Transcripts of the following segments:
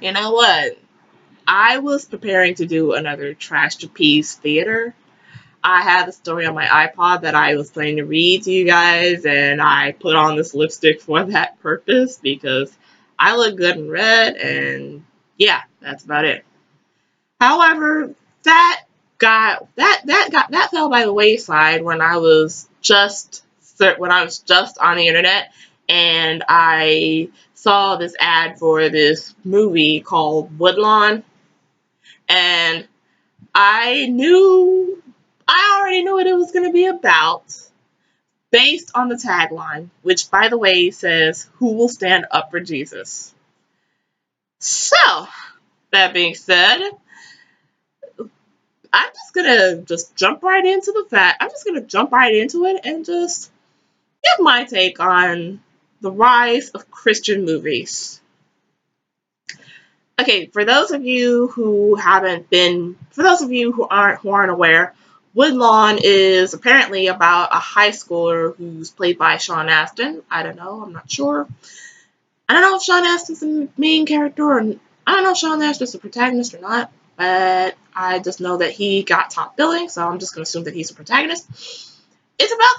You know what? I was preparing to do another Trash to Peace theater. I had the story on my iPod that I was planning to read to you guys, and I put on this lipstick for that purpose because I look good in red, and yeah, that's about it. However, that fell by the wayside when I was just on the internet and I saw this ad for this movie called Woodlawn, and I already knew what it was going to be about based on the tagline, which by the way says, "Who will stand up for Jesus?" So, that being said, I'm just gonna jump right into it and just give my take on the rise of Christian movies. Okay, for those of you who aren't aware, Woodlawn is apparently about a high schooler who's played by Sean Astin. I don't know, I'm not sure. I don't know if Sean Astin's the main character or I don't know if Sean Astin's the protagonist or not, but I just know that he got top billing, so I'm just gonna assume that he's a protagonist. It's about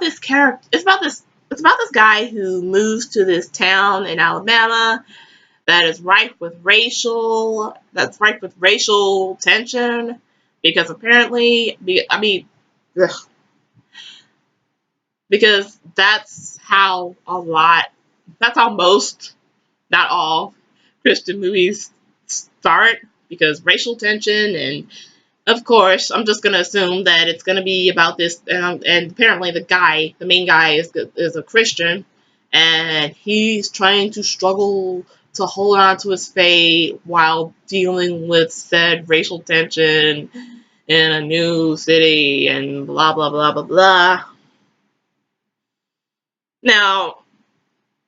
this guy who moves to this town in Alabama that's rife with racial tension because apparently, ugh, because that's how most, not all, Christian movies start, because racial tension. And of course, I'm just gonna assume that it's gonna be about this. And apparently, the main guy, is a Christian, and he's trying to struggle to hold on to his faith while dealing with said racial tension in a new city and blah blah blah blah blah. Now,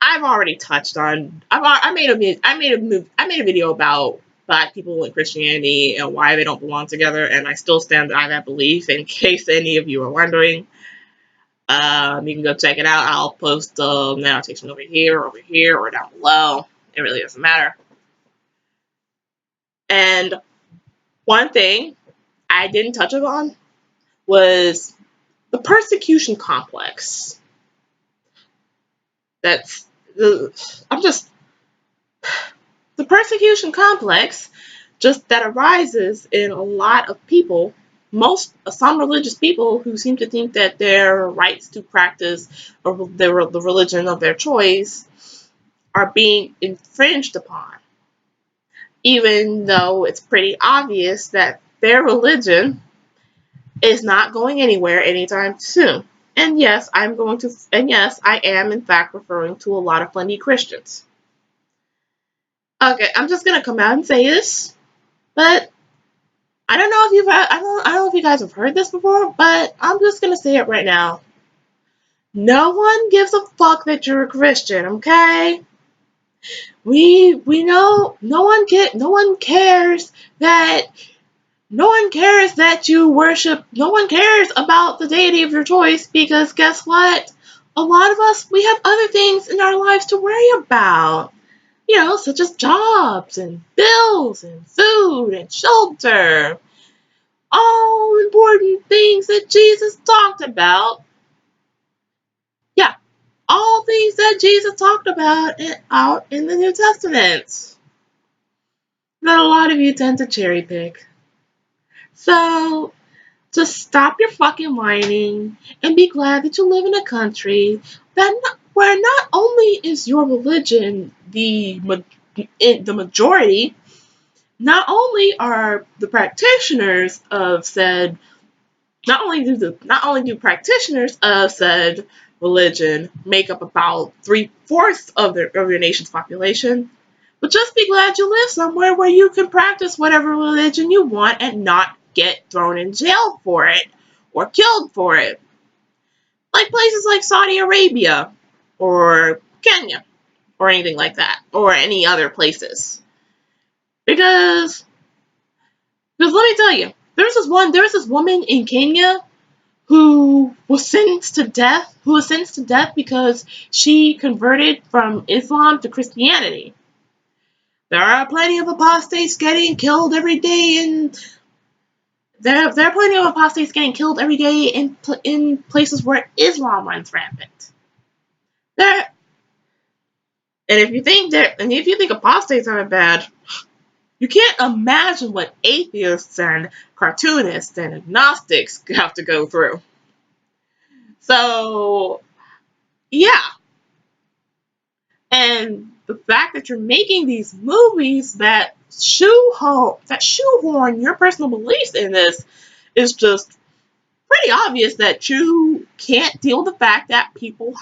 I've already touched on. I made a video about Black people and Christianity and why they don't belong together, and I still stand by that belief. In case any of you are wondering, you can go check it out. I'll post the annotation over here, or down below. It really doesn't matter. And one thing I didn't touch upon was the persecution complex. That's the I'm just the persecution complex just that arises in a lot of people, some religious people who seem to think that their rights to practice the religion of their choice are being infringed upon, even though it's pretty obvious that their religion is not going anywhere anytime soon. And yes, I am in fact referring to a lot of plenty Christians. Okay, I'm just gonna come out and say this, but I don't know if you guys have heard this before, but I'm just gonna say it right now. No one gives a fuck that you're a Christian, okay? We know no one cares that you worship. No one cares about the deity of your choice, because guess what? A lot of us, we have other things in our lives to worry about. Such as jobs and bills and food and shelter. All important things that Jesus talked about. Yeah, all things that Jesus talked about out in the New Testament that a lot of you tend to cherry pick. So, just stop your fucking whining and be glad that you live in a country where not only is your religion the majority, not only are the practitioners of said not only do practitioners of said religion make up about 3/4 of your nation's population, but just be glad you live somewhere where you can practice whatever religion you want and not get thrown in jail for it or killed for it. Like places like Saudi Arabia or Kenya or anything like that, or any other places. Because let me tell you, there was this woman in Kenya who was sentenced to death because she converted from Islam to Christianity. There are plenty of apostates getting killed every day, and there are plenty of apostates getting killed every day in places where Islam runs rampant. There, and if you think apostates aren't bad, you can't imagine what atheists and cartoonists and agnostics have to go through. So, yeah. And the fact that you're making these movies that shoehorn your personal beliefs in this is just pretty obvious that you can't deal with the fact that people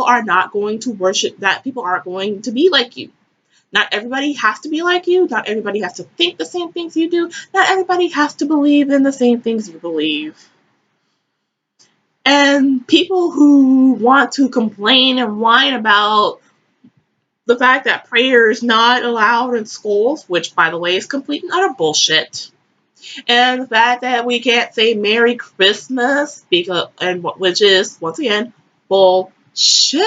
are not going to worship, that people aren't going to be like you. Not everybody has to be like you. Not everybody has to think the same things you do. Not everybody has to believe in the same things you believe. And people who want to complain and whine about the fact that prayer is not allowed in schools, which, by the way, is complete and utter bullshit, and the fact that we can't say Merry Christmas which is, once again, bullshit.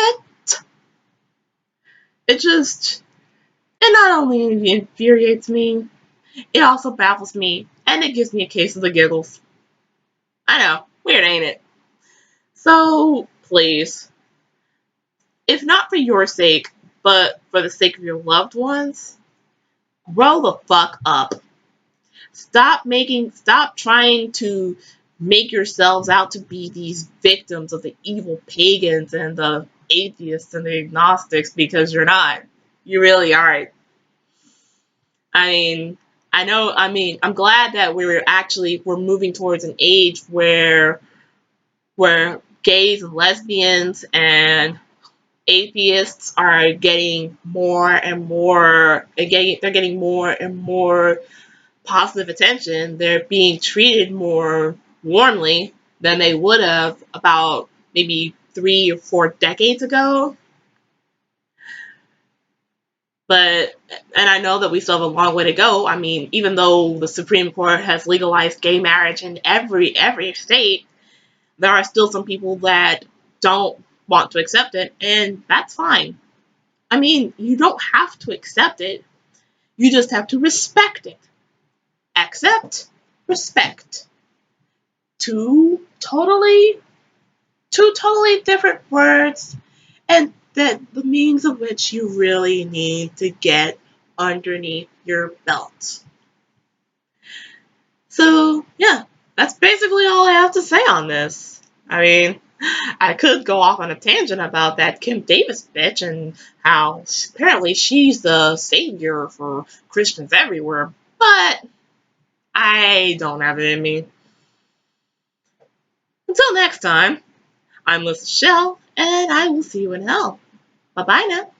It not only infuriates me, it also baffles me, and it gives me a case of the giggles. I know, weird, ain't it? So, please, if not for your sake, but for the sake of your loved ones, grow the fuck up. Stop trying to make yourselves out to be these victims of the evil pagans and the atheists and the agnostics, because you're not. You really aren't. I mean, I'm glad that we're moving towards an age where gays and lesbians and atheists are getting more and more, they're getting more and more positive attention. They're being treated more warmly than they would have about maybe 3 or 4 decades ago. But, and I know that we still have a long way to go. I mean, even though the Supreme Court has legalized gay marriage in every state, there are still some people that don't want to accept it, and that's fine. I mean, you don't have to accept it. You just have to respect it. Accept, respect. Two totally different words, and that the meanings of which you really need to get underneath your belt. So, yeah, that's basically all I have to say on this. I mean, I could go off on a tangent about that Kim Davis bitch and how apparently she's the savior for Christians everywhere, but I don't have it in me. Until next time, I'm Lisa Shell, and I will see you in hell. Bye bye now.